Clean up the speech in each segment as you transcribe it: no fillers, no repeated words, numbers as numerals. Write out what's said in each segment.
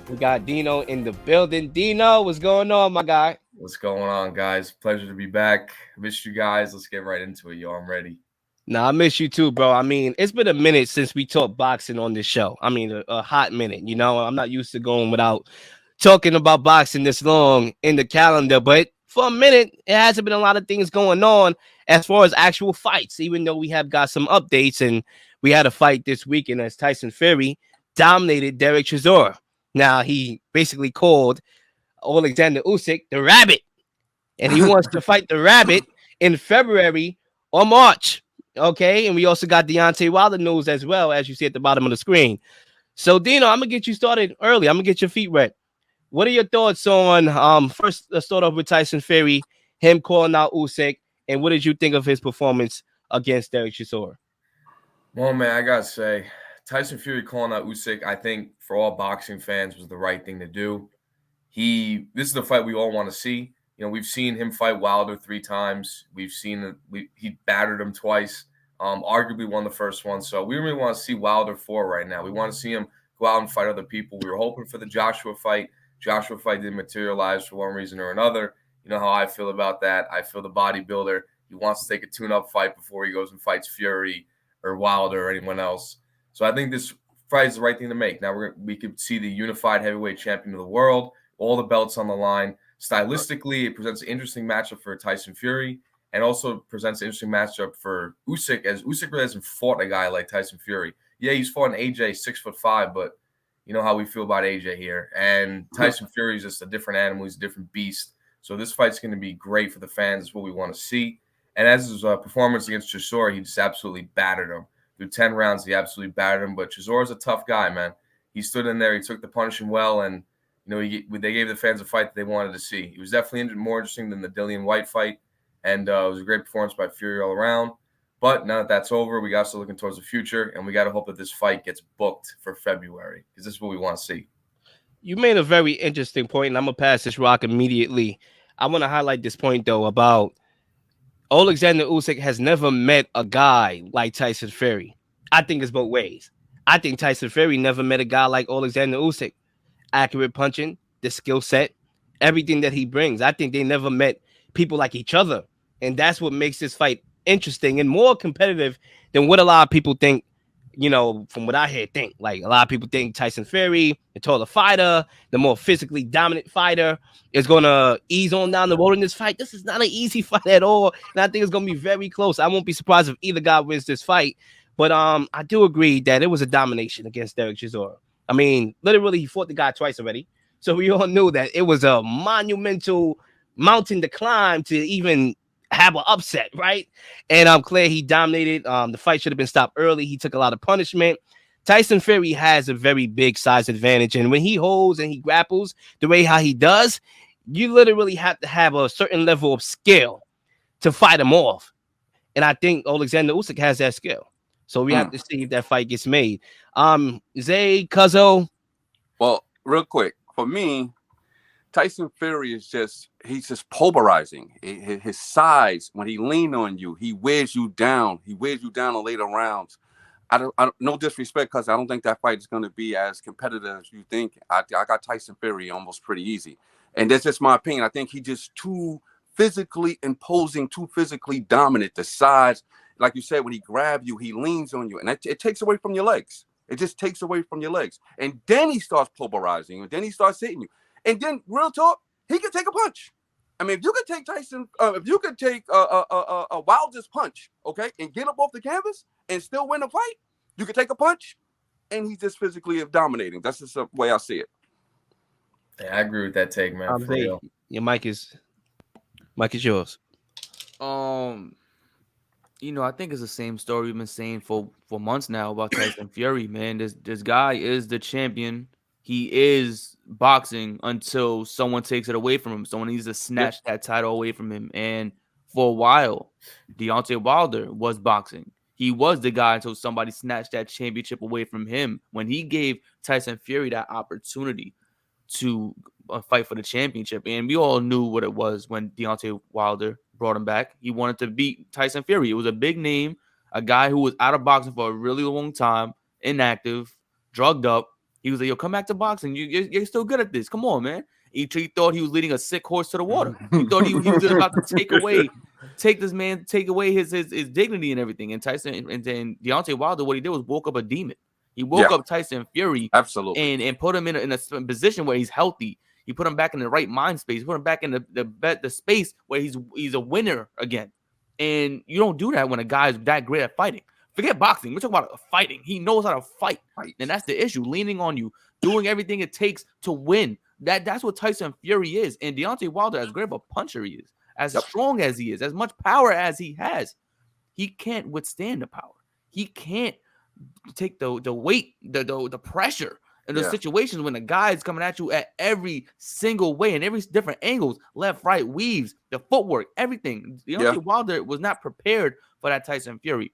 We got Dino in the building. Dino, what's going on, my guy? What's going on, guys? Pleasure to be back. Missed you guys. Let's get right into it, yo. I'm ready. Nah, I miss you too, bro. I mean, it's been a minute since we talked boxing on this show. I mean, a hot minute. I'm not used to going without talking about boxing this long in the calendar, but for a minute, it hasn't been a lot of things going on as far as actual fights, even though we have got some updates. And we had a fight this weekend as Tyson Fury dominated Derek Chisora. Now, he basically called Oleksandr Usyk the rabbit, and he wants to fight the rabbit in February or March. Okay, and we also got Deontay Wilder news as well, as you see at the bottom of the screen. So, Dino, I'm gonna get you started early. I'm gonna get your feet wet. What are your thoughts on first? Let's start off with Tyson Fury, him calling out Usyk, and what did you think of his performance against Derek Chisora? Well, man, I gotta say, Tyson Fury calling out Usyk, I think for all boxing fans was the right thing to do. This is the fight we all want to see. We've seen him fight Wilder 3 times. We've seen he battered him twice. Arguably won the first one. So we really want to see Wilder 4 right now. We want to see him go out and fight other people. We were hoping for the Joshua fight. Joshua fight didn't materialize for one reason or another. You know how I feel about that. I feel the bodybuilder, he wants to take a tune-up fight before he goes and fights Fury or Wilder or anyone else. So I think this fight is the right thing to make. Now we could see the unified heavyweight champion of the world, all the belts on the line. Stylistically, it presents an interesting matchup for Tyson Fury, and also presents an interesting matchup for Usyk, as Usyk really hasn't fought a guy like Tyson Fury. Yeah, he's fought an AJ 6'5", but you know how we feel about AJ here. And Tyson Fury is just a different animal. He's a different beast. So this fight's going to be great for the fans. It's what we want to see. And as his performance against Chisora, he just absolutely battered him. Through 10 rounds, he absolutely battered him. But Chisora's a tough guy, man. He stood in there. He took the punishing well, and they gave the fans a fight that they wanted to see. He was definitely more interesting than the Dillian White fight, and it was a great performance by Fury all around. But now that that's over, we got to start looking towards the future, and we got to hope that this fight gets booked for February, because this is what we want to see. You made a very interesting point, and I'm gonna pass this rock immediately. I want to highlight this point though about Oleksandr Usyk has never met a guy like Tyson Fury. I think it's both ways. I think Tyson Fury never met a guy like Oleksandr Usyk. Accurate punching, the skill set, everything that he brings. I think they never met people like each other. And that's what makes this fight interesting and more competitive than what a lot of people think, from what I hear, think. Like a lot of people think Tyson Fury, the taller fighter, the more physically dominant fighter, is going to ease on down the road in this fight. This is not an easy fight at all. And I think it's going to be very close. I won't be surprised if either guy wins this fight. But I do agree that it was a domination against Derek Chisora. I mean, literally, he fought the guy twice already. So we all knew that it was a monumental mountain to climb to even have an upset, right? And I'm clear he dominated. The fight should have been stopped early. He took a lot of punishment. Tyson Fury has a very big size advantage. And when he holds and he grapples the way how he does, you literally have to have a certain level of skill to fight him off. And I think Oleksandr Usyk has that skill. So we have to see if that fight gets made. Zay, Cuzzo. Well, real quick, for me, Tyson Fury he's just pulverizing. His size, when he leans on you, he wears you down. He wears you down in later rounds. I don't no disrespect, because I don't think that fight is going to be as competitive as you think. I got Tyson Fury almost pretty easy. And that's just my opinion. I think he's just too physically imposing, too physically dominant. The size, like you said, when he grabs you, he leans on you, and it takes away from your legs. It just takes away from your legs. And then he starts pulverizing, and then he starts hitting you. And then, real talk, he can take a punch. I mean, if you could take Wilder's punch, okay, and get up off the canvas and still win a fight, you could take a punch, and he's just physically dominating. That's just the way I see it. Yeah, I agree with that take, man. For real. Your mic is yours. I think it's the same story we've been saying for months now about Tyson Fury, man. This guy is the champion. He is boxing until someone takes it away from him. Someone needs to snatch that title away from him. And for a while, Deontay Wilder was boxing. He was the guy until somebody snatched that championship away from him. When he gave Tyson Fury that opportunity to fight for the championship, and we all knew what it was when Deontay Wilder brought him back. He wanted to beat Tyson Fury. It was a big name, a guy who was out of boxing for a really long time, inactive, drugged up, He was like, yo, come back to boxing. You're still good at this. Come on, man. He thought he was leading a sick horse to the water. He thought he was about to take away his dignity and everything. And Tyson and Deontay Wilder, what he did was woke up a demon. He woke up Tyson Fury, absolutely, and put him in a position where he's healthy. He put him back in the right mind space. Put him back in the space where he's a winner again. And you don't do that when a guy's that great at fighting. Forget boxing. We're talking about fighting. He knows how to fight. And that's the issue. Leaning on you, doing everything it takes to win. That's what Tyson Fury is. And Deontay Wilder, as great of a puncher he is, as strong as he is, as much power as he has, he can't withstand the power. He can't take the weight, the pressure, and the situations when the guy is coming at you at every single way and every different angles, left, right, weaves, the footwork, everything. Deontay Wilder was not prepared for that Tyson Fury.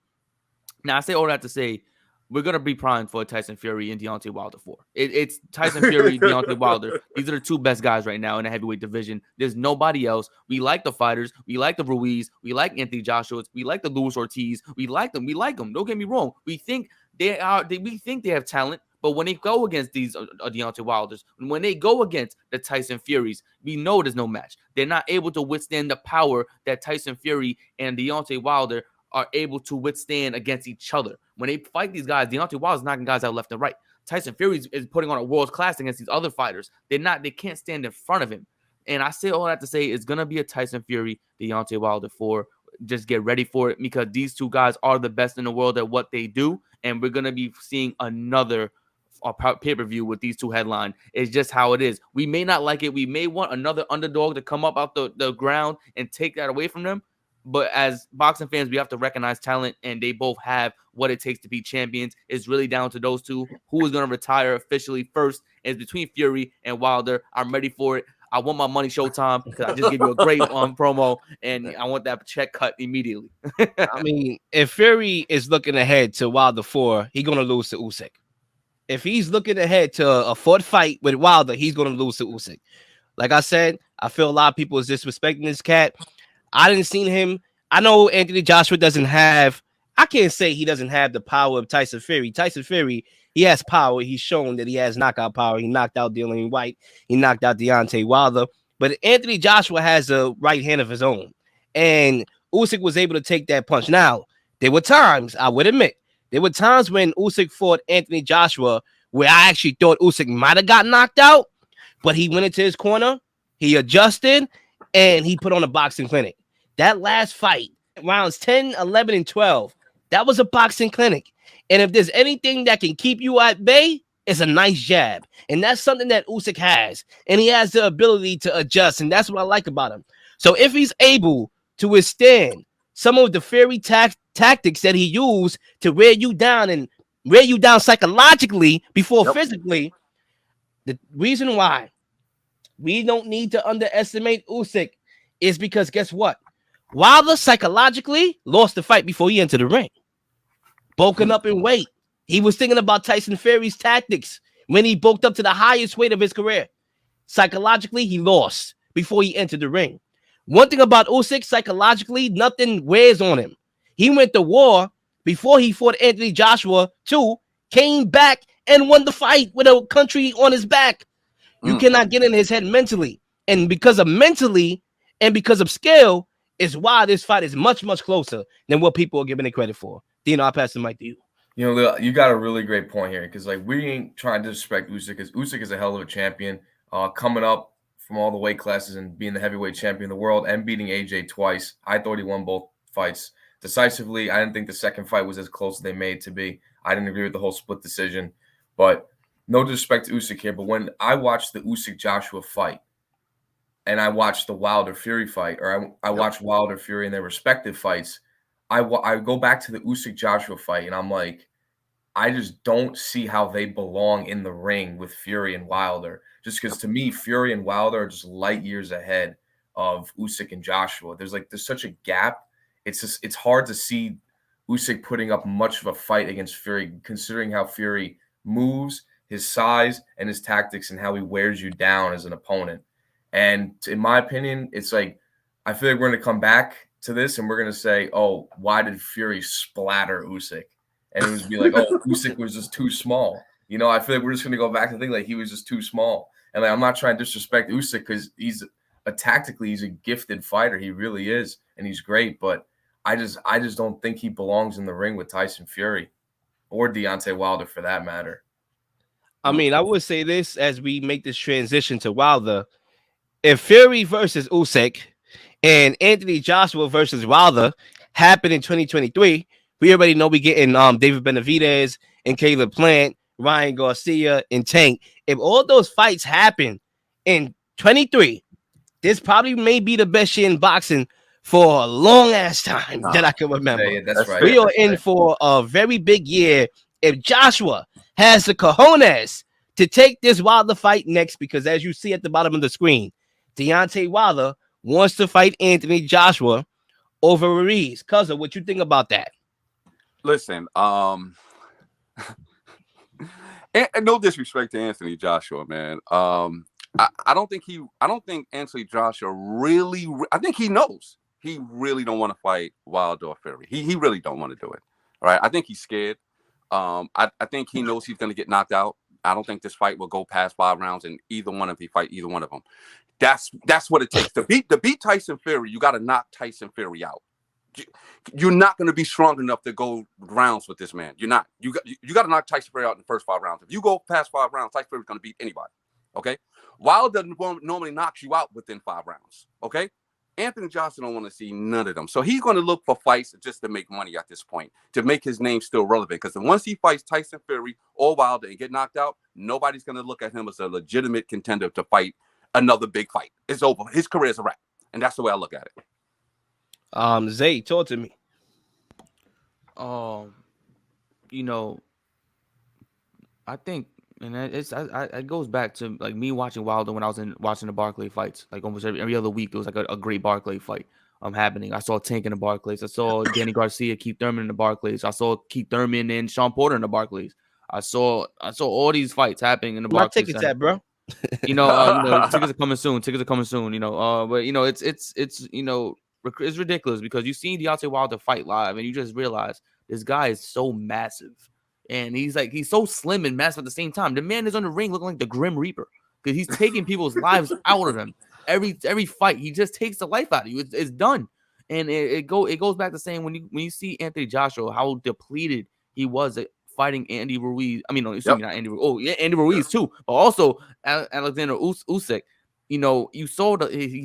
Now, I say all that to say, we're going to be primed for Tyson Fury and Deontay Wilder 4. It's Tyson Fury, Deontay Wilder. These are the two best guys right now in the heavyweight division. There's nobody else. We like the fighters. We like the Ruiz. We like Anthony Joshua. We like the Luis Ortiz. We like them. Don't get me wrong. We think they have talent. But when they go against these Deontay Wilders, when they go against the Tyson Furies, we know there's no match. They're not able to withstand the power that Tyson Fury and Deontay Wilder are able to withstand against each other. When they fight these guys, Deontay Wilder's knocking guys out left and right. Tyson Fury is putting on a world class against these other fighters. They can't stand in front of him. And I say all that to say it's going to be a Tyson Fury, Deontay Wilder 4. Just get ready for it because these two guys are the best in the world at what they do. And we're going to be seeing another pay-per-view with these two headline. It's just how it is. We may not like it. We may want another underdog to come up out the ground and take that away from them. But as boxing fans, we have to recognize talent, and they both have what it takes to be champions. It's really down to those two. Who is going to retire officially first? It's between Fury and Wilder. I'm ready for it. I want my money Showtime because I just gave you a great promo, and I want that check cut immediately. I mean, if Fury is looking ahead to Wilder 4, he's going to lose to Usyk. If he's looking ahead to a fourth fight with Wilder, he's going to lose to Usyk. Like I said, I feel a lot of people is disrespecting this cat. I didn't see him. I know Anthony Joshua doesn't have, I can't say he doesn't have the power of Tyson Fury. Tyson Fury, he has power. He's shown that he has knockout power. He knocked out Dillian White. He knocked out Deontay Wilder. But Anthony Joshua has a right hand of his own. And Usyk was able to take that punch. Now, there were times, I would admit, there were times when Usyk fought Anthony Joshua where I actually thought Usyk might have got knocked out, but he went into his corner, he adjusted, and he put on a boxing clinic. That last fight, rounds 10, 11, and 12, that was a boxing clinic. And if there's anything that can keep you at bay, it's a nice jab. And that's something that Usyk has. And he has the ability to adjust, and that's what I like about him. So if he's able to withstand some of the Fury tactics that he used to wear you down psychologically before physically, the reason why we don't need to underestimate Usyk is because guess what? Wilder psychologically lost the fight before he entered the ring. Bulking up in weight. He was thinking about Tyson Fury's tactics when he bulked up to the highest weight of his career. Psychologically, he lost before he entered the ring. One thing about Usyk, psychologically, nothing wears on him. He went to war before he fought Anthony Joshua, too, came back and won the fight with a country on his back. You cannot get in his head mentally. And because of mentally and because of skill is why this fight is much, much closer than what people are giving it credit for. Dino, I'll pass the mic to you. You know, you got a really great point here because, like, we ain't trying to disrespect Usyk because Usyk is a hell of a champion. Coming up from all the weight classes and being the heavyweight champion of the world and beating AJ twice. I thought he won both fights decisively. I didn't think the second fight was as close as they made to be. I didn't agree with the whole split decision. But no disrespect to Usyk here, but when I watched the Usyk-Joshua fight and I watched the Wilder-Fury fight, or I watched Wilder-Fury in their respective fights, I go back to the Usyk-Joshua fight, and I'm like, I just don't see how they belong in the ring with Fury and Wilder. Just because to me, Fury and Wilder are just light years ahead of Usyk and Joshua. There's such a gap. It's hard to see Usyk putting up much of a fight against Fury, considering how Fury moves, his size, and his tactics, and how he wears you down as an opponent. And in my opinion, it's like, I feel like we're going to come back to this and we're going to say, why did Fury splatter Usyk? And it was be like, Usyk was just too small. You know, I feel like we're just gonna go back and think like he was just too small. And like I'm not trying to disrespect Usyk because he's a gifted fighter. He really is, and he's great. But I just don't think he belongs in the ring with Tyson Fury or Deontay Wilder for that matter. I mean, I would say this as we make this transition to Wilder. If Fury versus Usyk and Anthony Joshua versus Wilder happened in 2023, we already know we getting David Benavidez and Caleb Plant, Ryan Garcia, and Tank. If all those fights happen in 23, this probably may be the best year in boxing for a long ass time that I can remember. Yeah, that's right. We are in for a very big year if Joshua has the cojones to take this Wilder fight next, because as you see at the bottom of the screen, Deontay Wilder wants to fight Anthony Joshua over Ruiz. Cousin, what you think about that? Listen, and no disrespect to Anthony Joshua, man. I don't think Anthony Joshua really. I think he knows he really don't want to fight Wilder or Fury. He really don't want to do it. All right, I think he's scared. I think he knows he's going to get knocked out. I don't think this fight will go past 5 rounds, and either one of them fight either one of them. That's what it takes to beat Tyson Fury. You got to knock Tyson Fury out. You're not going to be strong enough to go rounds with this man. You're not. You got to knock Tyson Fury out in the first 5 rounds. If you go past 5 rounds, Tyson Fury's going to beat anybody. Okay, Wilder normally knocks you out within 5 rounds. Okay, Anthony Johnson don't want to see none of them, so he's going to look for fights just to make money at this point, to make his name still relevant. Because once he fights Tyson Fury or Wilder and get knocked out, nobody's going to look at him as a legitimate contender to fight another big fight. It's over. His career is a wrap, and that's the way I look at it. Zay, talk to me. You know, I think, and it goes back to like me watching Wilder when I was watching the Barclay fights. Like almost every other week, it was like a great Barclay fight happening. I saw Tank in the Barclays. I saw Danny Garcia, Keith Thurman in the Barclays. I saw Keith Thurman and Sean Porter in the Barclays. I saw all these fights happening in the Barclays. My tickets at, bro. Tickets are coming soon. But it's it's ridiculous because you've seen Deontay Wilder fight live, and you just realize this guy is so massive, and he's so slim and massive at the same time. The man is on the ring looking like the Grim Reaper because he's taking people's lives out of them. Every fight, he just takes the life out of you. It's done, and it goes back to saying when you see Anthony Joshua, how depleted he was at fighting Andy Ruiz. I mean, no, excuse me, not Andy. Oh yeah, Andy Ruiz too, but also Oleksandr Uysk. You saw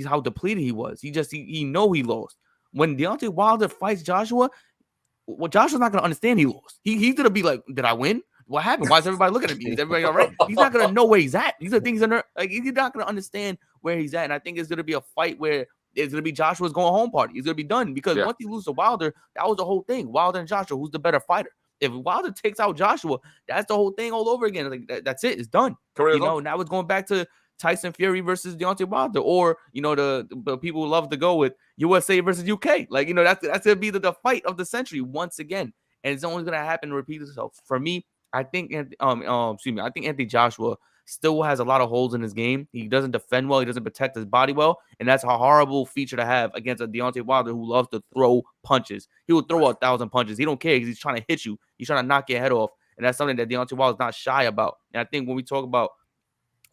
how depleted he was. He know he lost. When Deontay Wilder fights Joshua, well, Joshua's not gonna understand he lost. He's gonna be like, did I win? What happened? Why is everybody looking at me? Is everybody all right? He's not gonna know where he's at. These are things he's not gonna understand where he's at. And I think it's gonna be a fight where it's gonna be Joshua's going home party. He's gonna be done because once he loses to Wilder, that was the whole thing. Wilder and Joshua, who's the better fighter? If Wilder takes out Joshua, that's the whole thing all over again. Like that's it. It's done. Now it's going back to Tyson Fury versus Deontay Wilder, or the people who love to go with USA versus UK. That's gonna be the fight of the century once again, and it's only gonna happen and repeat itself. For me, I think I think Anthony Joshua still has a lot of holes in his game. He doesn't defend well. He doesn't protect his body well, and that's a horrible feature to have against a Deontay Wilder who loves to throw punches. He will throw 1,000 punches. He don't care because he's trying to hit you. He's trying to knock your head off, and that's something that Deontay Wilder is not shy about. And I think when we talk about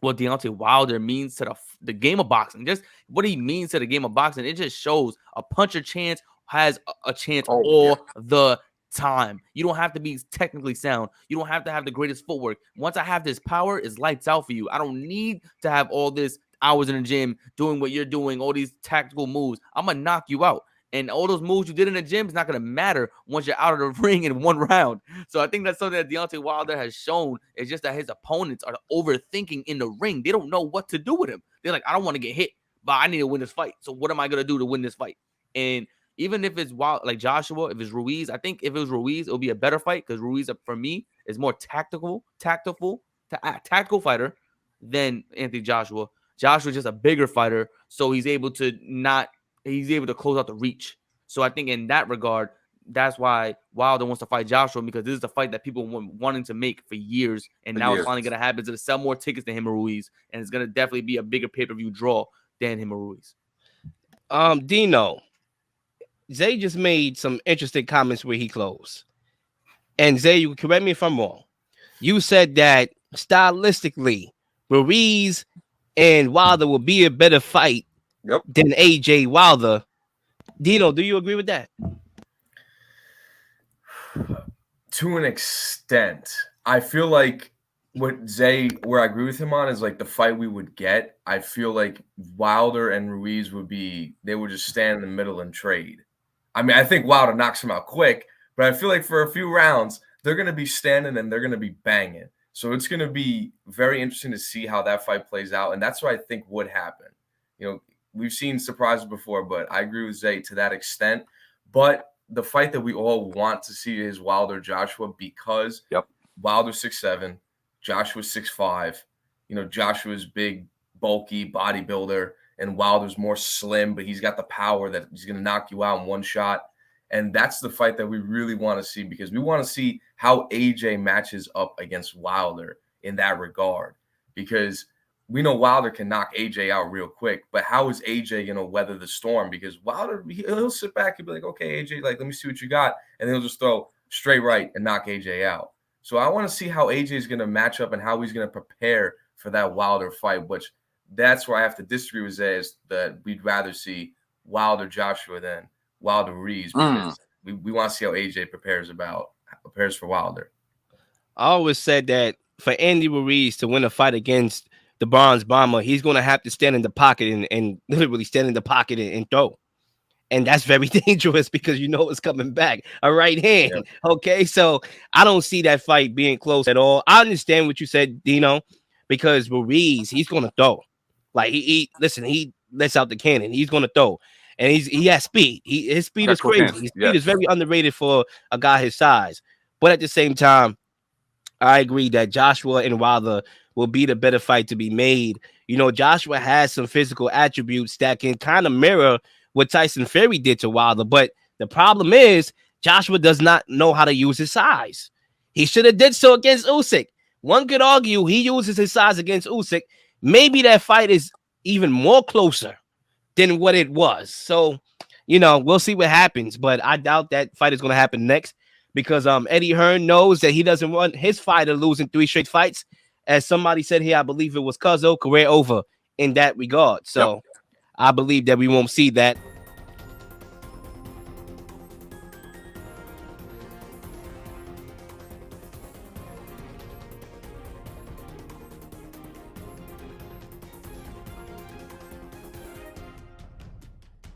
what Deontay Wilder means to the game of boxing, just what he means to the game of boxing, it just shows a puncher chance has a chance all the time. You don't have to be technically sound. You don't have to have the greatest footwork. Once I have this power, it's lights out for you. I don't need to have all this hours in the gym doing what you're doing, all these tactical moves. I'm gonna knock you out. And all those moves you did in the gym is not going to matter once you're out of the ring in one round. So I think that's something that Deontay Wilder has shown, is just that his opponents are overthinking in the ring. They don't know what to do with him. They're like, I don't want to get hit, but I need to win this fight. So what am I going to do to win this fight? And even if it's like Joshua, if it's Ruiz, I think if it was Ruiz, it would be a better fight because Ruiz, for me, is more tactical fighter than Anthony Joshua. Joshua's just a bigger fighter, so he's able to close out the reach. So I think in that regard, that's why Wilder wants to fight Joshua, because this is the fight that people were wanting to make for years, and now it's finally going to happen. It's going to sell more tickets than him or Ruiz, and it's going to definitely be a bigger pay-per-view draw than him or Ruiz. Dino, Zay just made some interesting comments where he closed. And Zay, you can correct me if I'm wrong. you said that stylistically, Ruiz and Wilder will be a better fight Yep. than AJ Wilder. Dino, do you agree with that? To an extent, I feel like what Zay, where I agree with him on, is like the fight we would get. I feel like Wilder and Ruiz they would just stand in the middle and trade. I mean, I think Wilder knocks him out quick, but I feel like for a few rounds, they're going to be standing and they're going to be banging. So it's going to be very interesting to see how that fight plays out. And that's what I think would happen. You know, we've seen surprises before, but I agree with Zay to that extent. But the fight that we all want to see is Wilder Joshua, because Wilder's 6'7", Joshua's 6'5". You know, Joshua's big, bulky bodybuilder, and Wilder's more slim, but he's got the power that he's going to knock you out in one shot. And that's the fight that we really want to see, because we want to see how AJ matches up against Wilder in that regard, because we know Wilder can knock AJ out real quick, but how is AJ going to weather the storm? Because Wilder, he'll sit back and be like, okay, AJ, like, let me see what you got. And he'll just throw straight right and knock AJ out. So I want to see how AJ is going to match up and how he's going to prepare for that Wilder fight, which that's where I have to disagree with Zay, is that we'd rather see Wilder Joshua than Wilder Ruiz, because we want to see how AJ prepares for Wilder. I always said that for Andy Ruiz to win a fight against the Bronze Bomber, he's going to have to stand in the pocket and literally stand in the pocket and throw. And that's very dangerous, because you know it's coming back. A right hand. Yep. Okay, so I don't see that fight being close at all. I understand what you said, Dino, because Ruiz, he's going to throw. Like, he lets out the cannon. He's going to throw. And he has speed. His speed is crazy. His speed is very underrated for a guy his size. But at the same time, I agree that Joshua and Wilder will be the better fight to be made. You know, Joshua has some physical attributes that can kind of mirror what Tyson Fury did to Wilder. But the problem is Joshua does not know how to use his size. He should have did so against Usyk. One could argue he uses his size against Usyk. Maybe that fight is even more closer than what it was. So, you know, we'll see what happens. But I doubt that fight is going to happen next, because Eddie Hearn knows that he doesn't want his fighter losing 3 straight fights. As somebody said here, I believe it was Cuzzo, career over in that regard. So I believe that we won't see that.